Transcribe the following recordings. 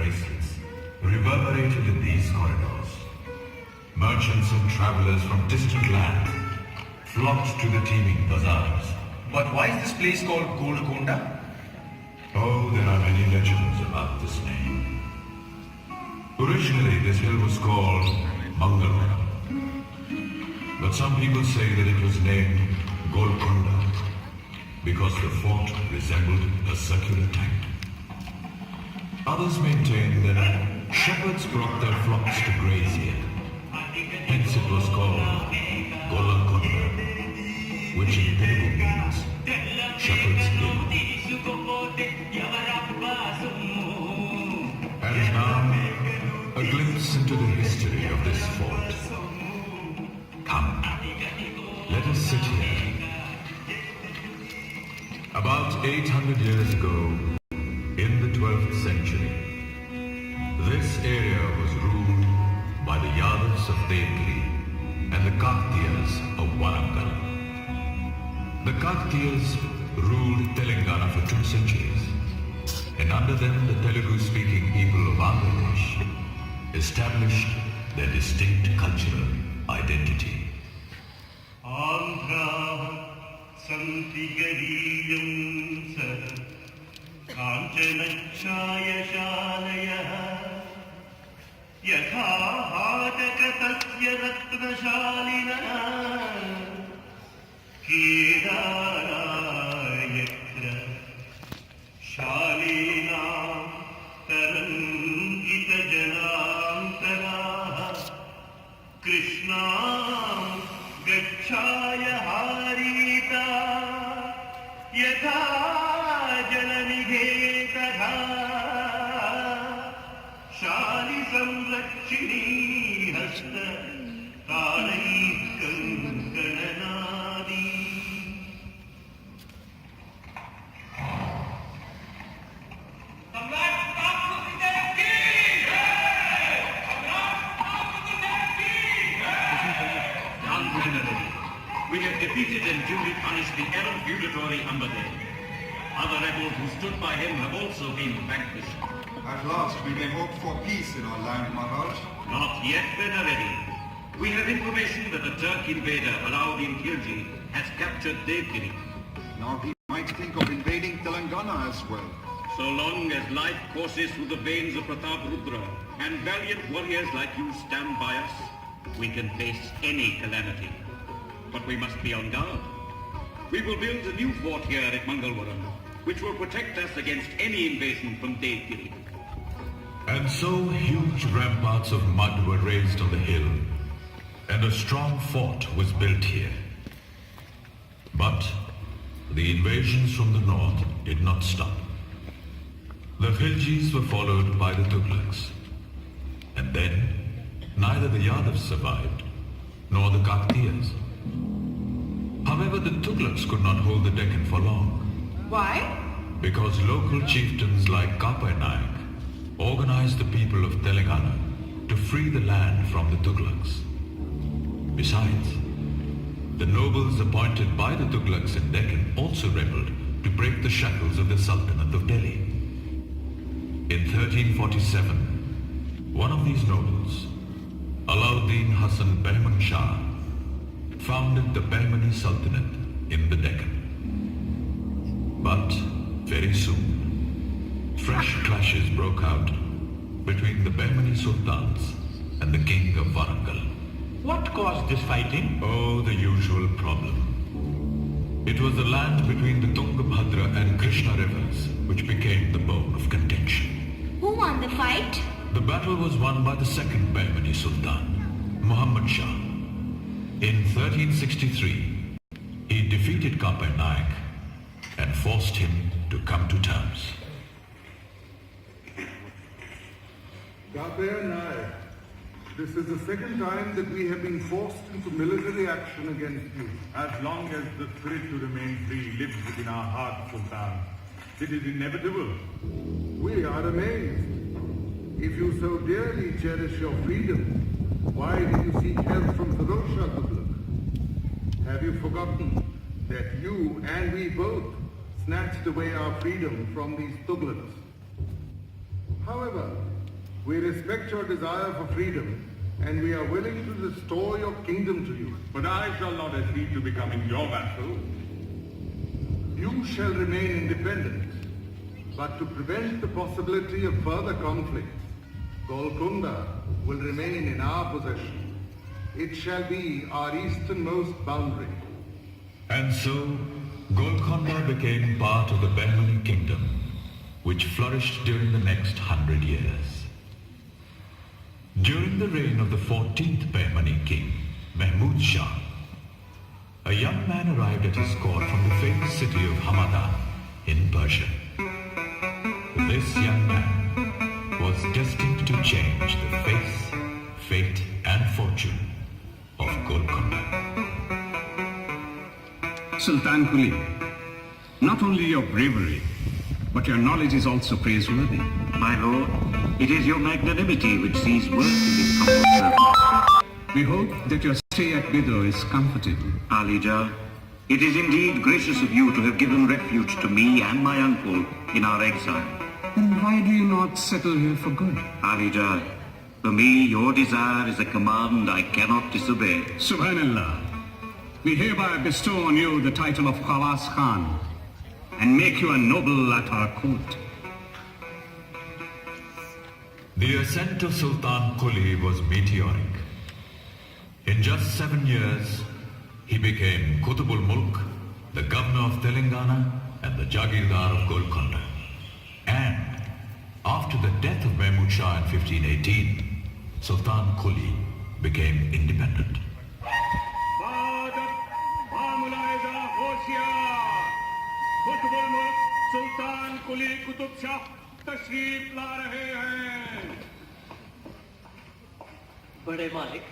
bracelets reverberated in these corridors. Merchants and travelers from distant lands flocked to the teeming bazaars. But why is this place called Golconda? Oh, there are many legends about this name. Originally, this hill was called Mangalore. But some people say that it was named Golconda because the fort resembled a circular tank. Others maintain that shepherds brought their flocks to graze here. Hence it was called Golconda, which in Telugu means Shepherd's Hill. And now, a glimpse into the history of this fort. Come, let us sit here. About 800 years ago, in the 12th century, this area was ruled by the Yadavs of Devgiri and the Kaktiyas of Warangal. The Kaktiyas ruled Telangana for 2 centuries, and under them the Telugu-speaking people of Andhra Pradesh established their distinct cultural identity. Andhra Santigariyam Sar Kanchanachaya Shalaya Yatha Hadakatasya Ratnashalina Kedarayatra Shalina Tarangita Janantara Krishna Gachaya Harita Yatha Jalanighetara Shali Samrakshini Hasta Tanaikam Kananadi. We have defeated and duly punished the errant feudatory Ambade. Other rebels who stood by him have also been vanquished. At last we may hope for peace in our land, Maharaj. Not yet, Benaredi. We have information that the Turk invader Alauddin Khilji has captured Devgiri. Now he might think of invading Telangana as well. So long as life courses through the veins of Pratap Rudra and valiant warriors like you stand by us, we can face any calamity. But we must be on guard. We will build a new fort here at Mangalwaram, which will protect us against any invasion from Devgiri. And so huge ramparts of mud were raised on the hill, and a strong fort was built here. But the invasions from the north did not stop. The Khiljis were followed by the Tughlaqs. And then, neither the Yadavs survived, nor the Kaktiyas. However, the Tughlaqs could not hold the Deccan for long. Why? Because local chieftains like Kapai Naik organized the people of Telangana to free the land from the Tughlaqs. Besides, the nobles appointed by the Tughlaqs in Deccan also rebelled to break the shackles of the Sultanate of Delhi. In 1347, one of these nobles, Alauddin Hassan Behman Shah, founded the Behmani Sultanate in the Deccan. But very soon, fresh clashes broke out between the Behmani Sultans and the King of Warangal. What caused this fighting? Oh, the usual problem. It was the land between the Tungabhadra and Krishna rivers which became the bone of contention. Who won the fight? The battle was won by the second Behmani Sultan, Muhammad Shah. In 1363, he defeated Kapai Naik and forced him to come to terms. Kapai Naik, this is the second time that we have been forced into military action against you. As long as the spirit to remain free lives within our hearts, Sultan, it is inevitable. We are amazed. If you so dearly cherish your freedom, why did you seek help from Firoz Shah Tughlaq? Have you forgotten that you and we both snatched away our freedom from these Tughlaqs? However, We respect your desire for freedom, and we are willing to restore your kingdom to you. But I shall not accede to becoming your vassal. You shall remain independent, but to prevent the possibility of further conflicts, Golconda will remain in our possession. It shall be our easternmost boundary. And so, Golconda became part of the Behmani kingdom, which flourished during the next 100 years. During the reign of the 14th Behmani king, Mahmud Shah, a young man arrived at his court from the famous city of Hamadan in Persia. This young man was destined to change the face, fate, and fortune of Golconda. Sultan Kuli, not only your bravery, but your knowledge is also praiseworthy. My lord, it is your magnanimity which sees worth in this humble service. We hope that your stay at Bido is comfortable. Alija, it is indeed gracious of you to have given refuge to me and my uncle in our exile. Then why do you not settle here for good? Alija, for me your desire is a command I cannot disobey. Subhanallah, we hereby bestow on you the title of Khawas Khan and make you a noble at our court. The ascent of Sultan Kuli was meteoric. In just 7 years, he became Qutbul Mulk, the governor of Telangana and the Jagirdar of Golconda. And after the death of Mahmud Shah in 1518, Sultan Kuli became independent. Sultan Kuli Qutub Shah तशरीफ ला रहे हैं. Bade Malik,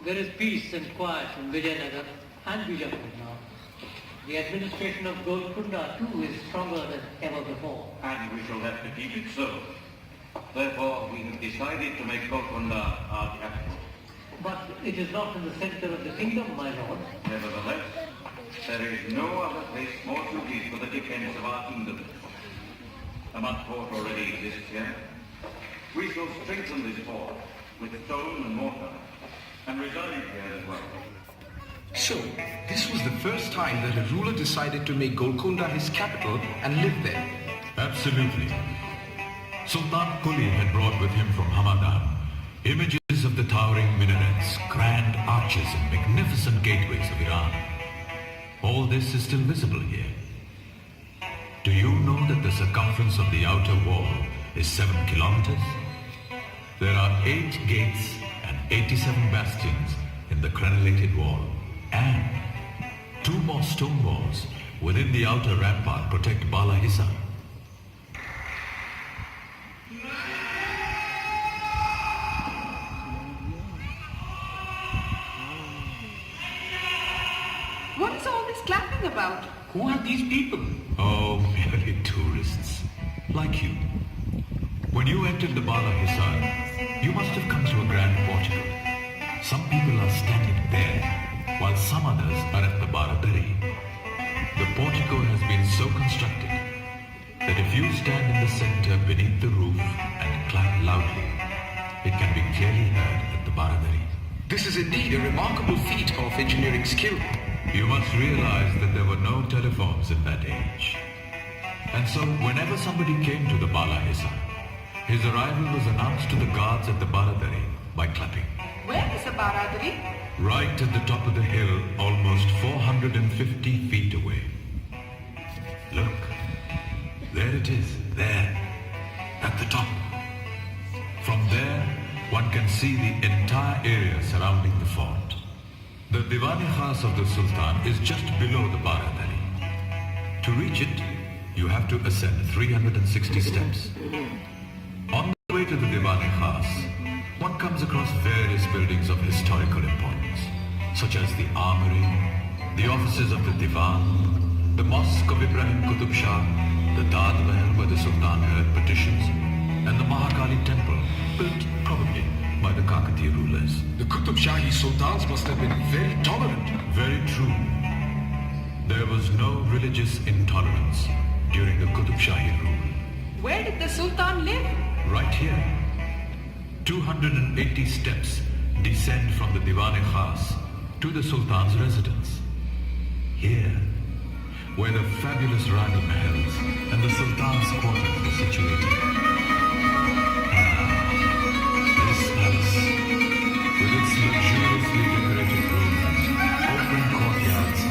there is peace and quiet in Vijayanagar and Bijapur now. The administration of Golconda too is stronger than ever before. And we shall have to keep it so. Therefore, we have decided to make Golconda our capital. But it is not in the center of the kingdom, my lord. Nevertheless, there is no other place more suited for the defense of our kingdom. A mud fort already exists here. We shall strengthen this fort with stone and mortar and reside here as well. So, this was the first time that a ruler decided to make Golconda his capital and live there. Absolutely. Sultan Kuli had brought with him from Hamadan images of the towering minarets, grand arches and magnificent gateways of Iran. All this is still visible here. Do you know that the circumference of the outer wall is 7 kilometers? There are 8 gates and 87 bastions in the crenellated wall, and 2 more stone walls within the outer rampart protect Bala Hissa. What is all this clapping about? Who are these people? Oh, merely tourists, like you. When you entered the Bala Hissa, you must have come to a grand portico. Some people are standing there, while some others are at the Baradari. The portico has been so constructed that if you stand in the center beneath the roof and clap loudly, it can be clearly heard at the Baradari. This is indeed a remarkable feat of engineering skill. You must realize that there were no telephones in that age. And so whenever somebody came to the Bala Hissa, his arrival was announced to the guards at the Baradari by clapping. Where is the Baradari? Right at the top of the hill, almost 450 feet away. Look, there it is, there, at the top. From there, one can see the entire area surrounding the fort. The Diwan-e Khas of the Sultan is just below the Baradari. To reach it, you have to ascend 360 steps. On the way to the Diwan-e Khas, one comes across various buildings of historical importance, such as the armory, the offices of the Diwan, the mosque of Ibrahim Qutub Shah, the Taj Mahal where the Sultan heard petitions, and the Mahakali temple, built probably by the Kakatiya rulers. The Qutub Shahi sultans must have been very tolerant. Very true. There was no religious intolerance during the Qutub Shahi rule. Where did the Sultan live? Right here, 280 steps descend from the Diwan-e-Khas to the Sultan's residence. Here, where the fabulous Rani Mahals and the Sultan's quarters were situated. This palace, with its luxuriously decorated rooms, open courtyards,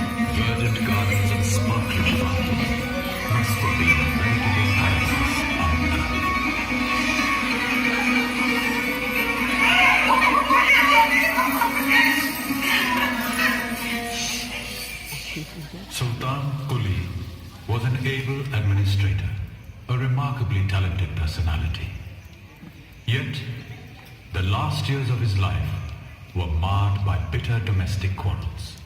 verdant gardens and sparkling fountains, must have been a veritable paradise on earth. Sultan Quli was an able administrator, a remarkably talented personality. Yet, the last years of his life were marred by bitter domestic quarrels.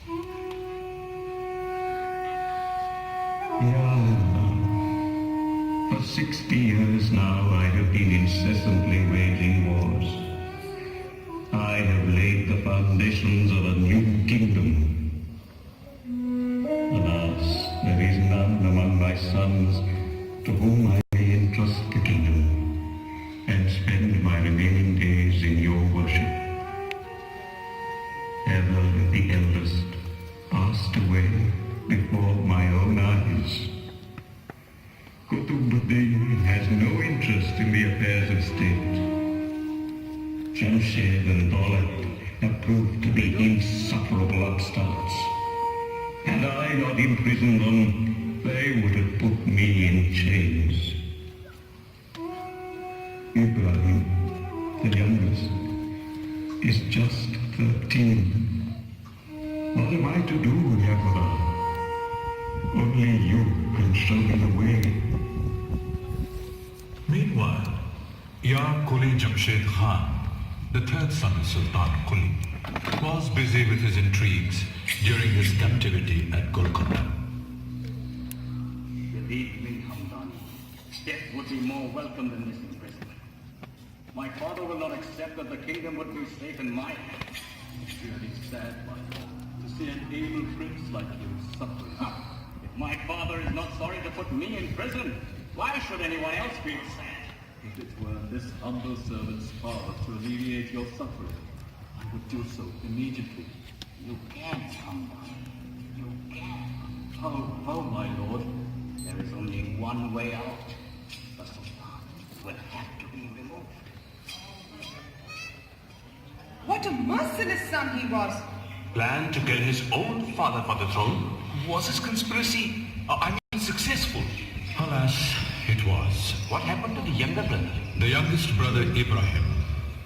For 60 years now I have been incessantly waging wars. I have laid the foundations of a new kingdom. Alas, there is none among my sons to whom I may entrust the kingdom and spend my remaining days in your worship. Ever the eldest passed away before my own eyes. Kutubuddin has no interest in the affairs of state. Jamshed and Daulat have proved to be insufferable upstarts. Had I not imprisoned them, they would have put me in chains. Ibrahim, the youngest, is just 13. What am I to do, Yaqubah? Only you can show me the way. Meanwhile, Yar Quli Jamshed Khan, the third son of Sultan Quli, was busy with his intrigues during his captivity at Golconda. Believe me, Hamdan, death would be more welcome than this imprisonment. My father will not accept that the kingdom would be safe in my hands. It's really sad, my lord, to see an able prince like you suffering. If my father is not sorry to put me in prison, why should anyone else feel sad? If it were this humble servant's power to alleviate your suffering, I would do so immediately. You can't, Hamdan. You can't. How, my lord? There is only one way out. The Sultan will have to be removed. What a merciless son he was. Planned to kill his own father for the throne? Was his conspiracy, successful? Alas, it was. What happened to the younger brother? The youngest brother, Ibrahim,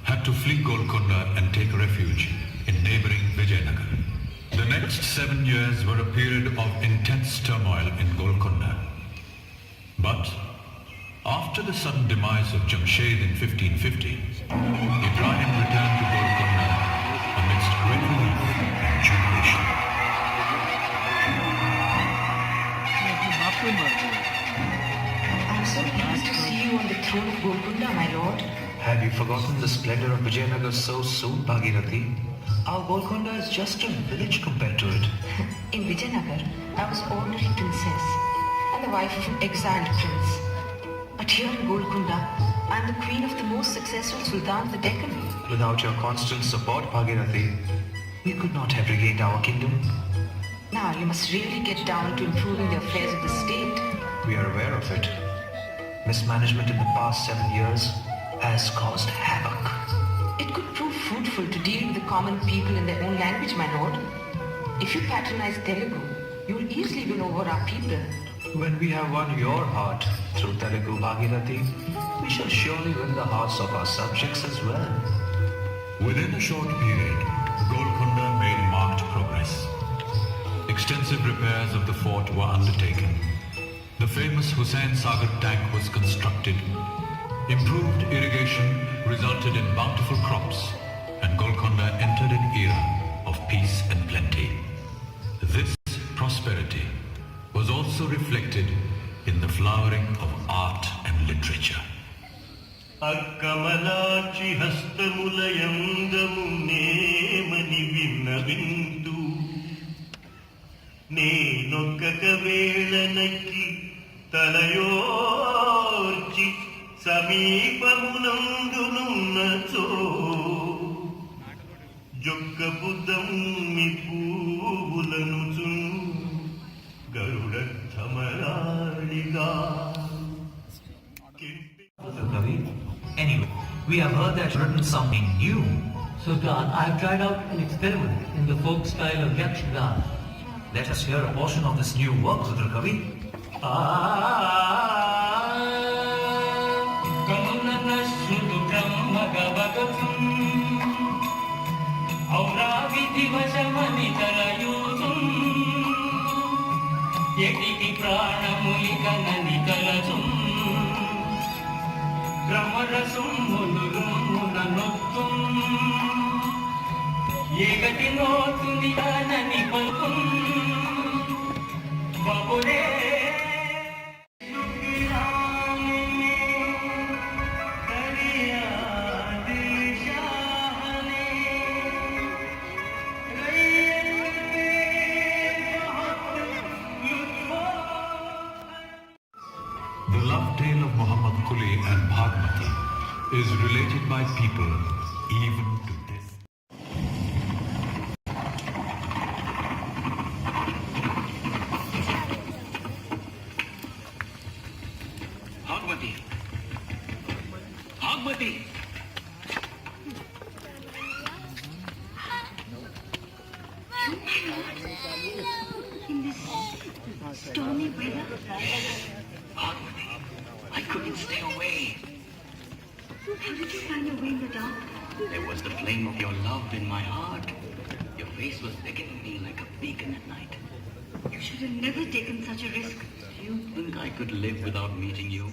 had to flee Golconda and take refuge in neighboring Vijayanagar. The next 7 years were a period of intense turmoil in Golconda. But after the sudden demise of Jamshed in 1550, Ibrahim returned to Golconda amidst great relief and jubilation. I'm so pleased to see you on the throne of Golconda, my lord. Have you forgotten the splendor of Vijayanagar so soon, Bhagirathi? Our Golconda is just a village compared to it. In Vijayanagar, I was ordinary princess and the wife of an exiled prince. But here in Golconda, I am the queen of the most successful sultan of the Deccan. Without your constant support, Bhagirathi, we could not have regained our kingdom. Now you must really get down to improving the affairs of the state. We are aware of it. Mismanagement in the past 7 years has caused havoc. It could prove fruitful to deal with the common people in their own language, my lord. If you patronize Telugu, you will easily win over our people. When we have won your heart through Telugu, Bhagirathi, we shall surely win the hearts of our subjects as well. Within a short period, Golconda made marked progress. Extensive repairs of the fort were undertaken. The famous Hussain Sagar tank was constructed. Improved irrigation resulted in bountiful crops, and Golconda entered an era of peace and plenty. This prosperity was also reflected in the flowering of art and literature. అక్కమలాచి హస్తములయందము నేమని విన్నవింతు నేనొక్క వేళనకి తలయోర్చి సమీపమునందునున్న చో స్వర్గపు dummy పువ్వులను గరుడ ధమరాళిగా. Anyway, we have heard that you've written something new. Sultan, I have tried out an experiment in the folk style of Yakshagana. Let us hear a portion of this new work, Rudra Kavi. ఎటికి ప్రాణములికనని తలచు క్రమరసమును రొమ్మున నొత్తు ఏగటి నోతుని కానని పలుకు బాబురే The love tale of Muhammad Quli and Bhagmati is related by people even to this. Bhagmati! Bhagmati! In this stormy weather? Bhagmati, I couldn't stay away. How did you find your way in the dark? There was the flame of your love in my heart. Your face was beckoning me like a beacon at night. You should have never taken such a risk. Do you think I could live without meeting you?